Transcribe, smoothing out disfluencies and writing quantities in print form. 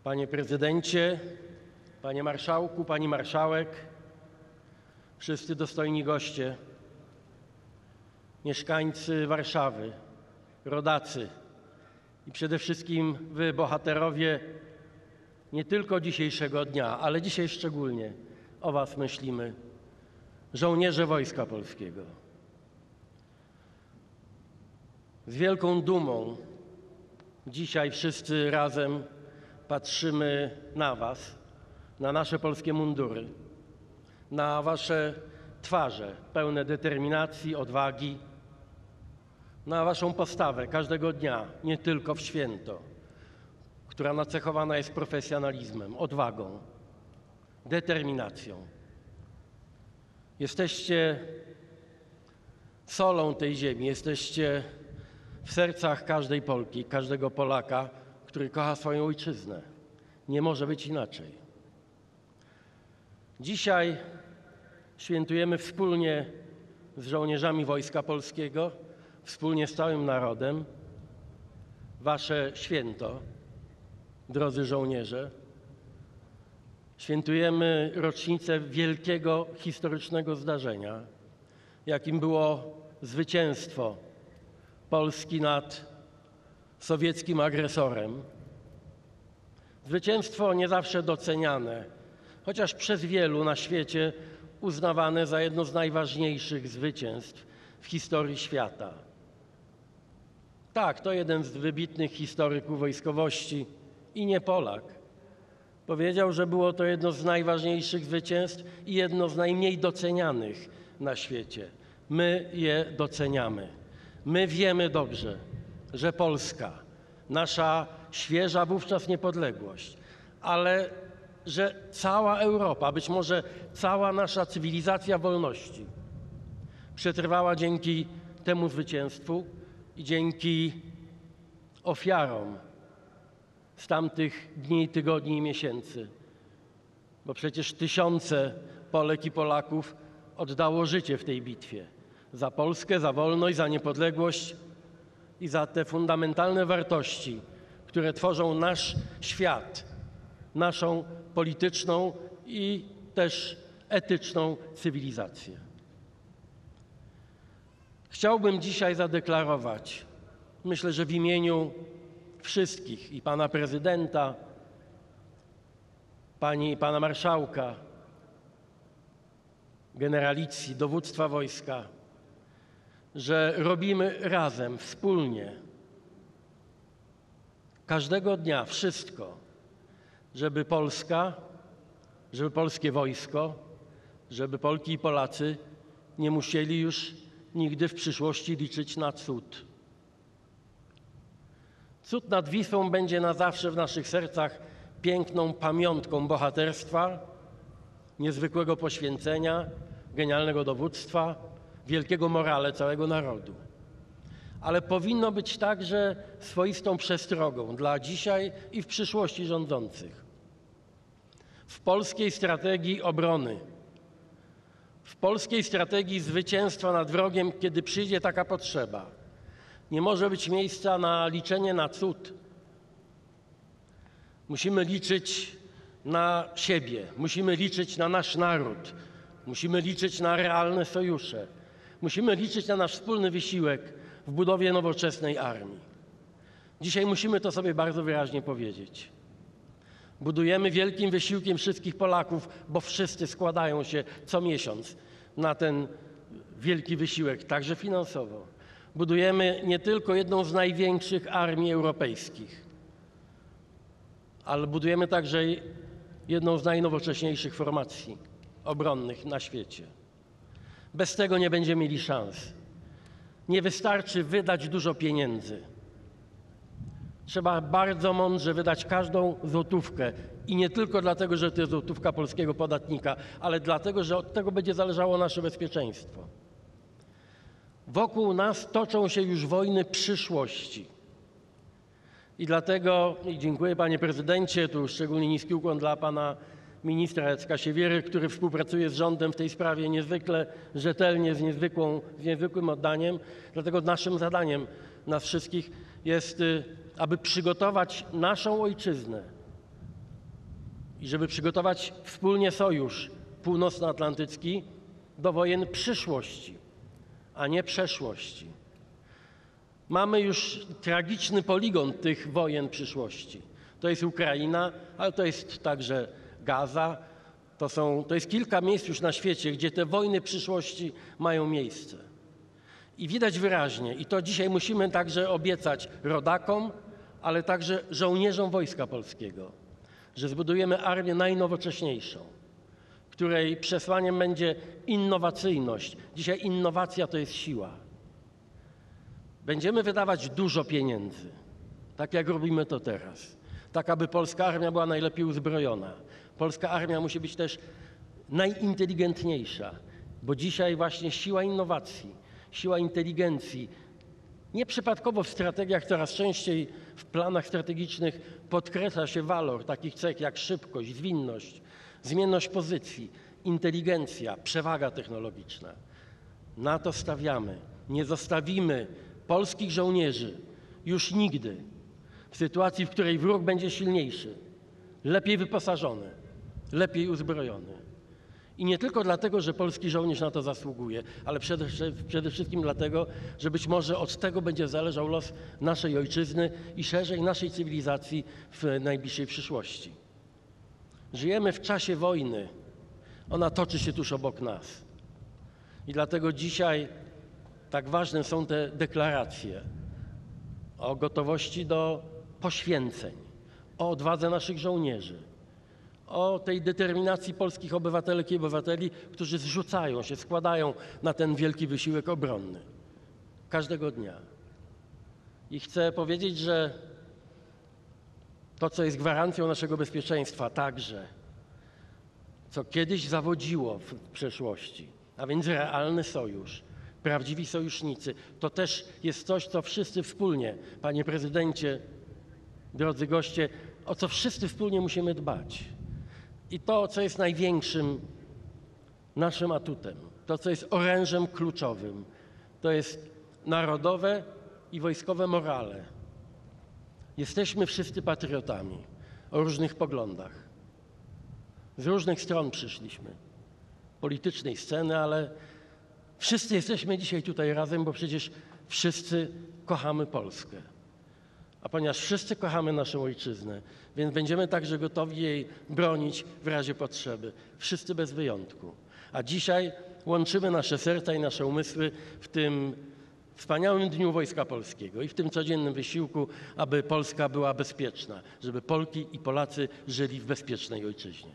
Panie Prezydencie, Panie Marszałku, Pani Marszałek, wszyscy dostojni goście, mieszkańcy Warszawy, rodacy i przede wszystkim wy, bohaterowie nie tylko dzisiejszego dnia, ale dzisiaj szczególnie o was myślimy, żołnierze Wojska Polskiego. Z wielką dumą dzisiaj wszyscy razem patrzymy na was, na nasze polskie mundury, na wasze twarze pełne determinacji, odwagi, na waszą postawę każdego dnia, nie tylko w święto, która nacechowana jest profesjonalizmem, odwagą, determinacją. Jesteście solą tej ziemi, jesteście w sercach każdej Polki, każdego Polaka, który kocha swoją ojczyznę. Nie może być inaczej. Dzisiaj świętujemy wspólnie z żołnierzami Wojska Polskiego, wspólnie z całym narodem, wasze święto, drodzy żołnierze. Świętujemy rocznicę wielkiego, historycznego zdarzenia, jakim było zwycięstwo Polski nad sowieckim agresorem. Zwycięstwo nie zawsze doceniane, chociaż przez wielu na świecie uznawane za jedno z najważniejszych zwycięstw w historii świata. Tak, to jeden z wybitnych historyków wojskowości i nie Polak powiedział, że było to jedno z najważniejszych zwycięstw i jedno z najmniej docenianych na świecie. My je doceniamy. My wiemy dobrze, że Polska, nasza świeża wówczas niepodległość, ale że cała Europa, być może cała nasza cywilizacja wolności przetrwała dzięki temu zwycięstwu i dzięki ofiarom z tamtych dni, tygodni i miesięcy. Bo przecież tysiące Polek i Polaków oddało życie w tej bitwie za Polskę, za wolność, za niepodległość i za te fundamentalne wartości, które tworzą nasz świat, naszą polityczną i też etyczną cywilizację. Chciałbym dzisiaj zadeklarować, myślę, że w imieniu wszystkich i pana prezydenta, pani i pana marszałka, generalicji, dowództwa wojska, że robimy razem, wspólnie, każdego dnia wszystko, żeby Polska, żeby polskie wojsko, żeby Polki i Polacy nie musieli już nigdy w przyszłości liczyć na cud. Cud nad Wisłą będzie na zawsze w naszych sercach piękną pamiątką bohaterstwa, niezwykłego poświęcenia, genialnego dowództwa, wielkiego morale całego narodu. Ale powinno być także swoistą przestrogą dla dzisiaj i w przyszłości rządzących. W polskiej strategii obrony, w polskiej strategii zwycięstwa nad wrogiem, kiedy przyjdzie taka potrzeba, nie może być miejsca na liczenie na cud. Musimy liczyć na siebie, musimy liczyć na nasz naród, musimy liczyć na realne sojusze, musimy liczyć na nasz wspólny wysiłek w budowie nowoczesnej armii. Dzisiaj musimy to sobie bardzo wyraźnie powiedzieć. Budujemy wielkim wysiłkiem wszystkich Polaków, bo wszyscy składają się co miesiąc na ten wielki wysiłek, także finansowo. Budujemy nie tylko jedną z największych armii europejskich, ale budujemy także jedną z najnowocześniejszych formacji obronnych na świecie. Bez tego nie będziemy mieli szans. Nie wystarczy wydać dużo pieniędzy. Trzeba bardzo mądrze wydać każdą złotówkę i nie tylko dlatego, że to jest złotówka polskiego podatnika, ale dlatego, że od tego będzie zależało nasze bezpieczeństwo. Wokół nas toczą się już wojny przyszłości. I dlatego, dziękuję panie prezydencie, tu szczególnie niski ukłon dla pana ministra Jacka Siewiery, który współpracuje z rządem w tej sprawie niezwykle rzetelnie, z niezwykłym oddaniem. Dlatego naszym zadaniem, nas wszystkich, jest, aby przygotować naszą ojczyznę i żeby przygotować wspólnie Sojusz Północnoatlantycki do wojen przyszłości, a nie przeszłości. Mamy już tragiczny poligon tych wojen przyszłości. To jest Ukraina, ale to jest także Gaza. To jest kilka miejsc już na świecie, gdzie te wojny przyszłości mają miejsce. I widać wyraźnie, i to dzisiaj musimy także obiecać rodakom, ale także żołnierzom Wojska Polskiego, że zbudujemy armię najnowocześniejszą, której przesłaniem będzie innowacyjność. Dzisiaj innowacja to jest siła. Będziemy wydawać dużo pieniędzy, tak jak robimy to teraz, tak aby polska armia była najlepiej uzbrojona. Polska armia musi być też najinteligentniejsza, bo dzisiaj właśnie siła innowacji, siła inteligencji, nieprzypadkowo w strategiach coraz częściej w planach strategicznych podkreśla się walor takich cech jak szybkość, zwinność, zmienność pozycji, inteligencja, przewaga technologiczna. Na to stawiamy. Nie zostawimy polskich żołnierzy już nigdy w sytuacji, w której wróg będzie silniejszy, lepiej wyposażony, lepiej uzbrojony. I nie tylko dlatego, że polski żołnierz na to zasługuje, ale przede wszystkim dlatego, że być może od tego będzie zależał los naszej ojczyzny i szerzej naszej cywilizacji w najbliższej przyszłości. Żyjemy w czasie wojny. Ona toczy się tuż obok nas. I dlatego dzisiaj tak ważne są te deklaracje o gotowości do poświęceń, o odwadze naszych żołnierzy, o tej determinacji polskich obywatelek i obywateli, którzy zrzucają się, składają na ten wielki wysiłek obronny każdego dnia. I chcę powiedzieć, że to, co jest gwarancją naszego bezpieczeństwa także, co kiedyś zawodziło w przeszłości, a więc realny sojusz, prawdziwi sojusznicy, to też jest coś, co wszyscy wspólnie, panie prezydencie, drodzy goście, o co wszyscy wspólnie musimy dbać. I to, co jest największym naszym atutem, to, co jest orężem kluczowym, to jest narodowe i wojskowe morale. Jesteśmy wszyscy patriotami o różnych poglądach. Z różnych stron przyszliśmy, politycznej sceny, ale wszyscy jesteśmy dzisiaj tutaj razem, bo przecież wszyscy kochamy Polskę. A ponieważ wszyscy kochamy naszą ojczyznę, więc będziemy także gotowi jej bronić w razie potrzeby. Wszyscy bez wyjątku. A dzisiaj łączymy nasze serca i nasze umysły w tym wspaniałym Dniu Wojska Polskiego i w tym codziennym wysiłku, aby Polska była bezpieczna, żeby Polki i Polacy żyli w bezpiecznej ojczyźnie.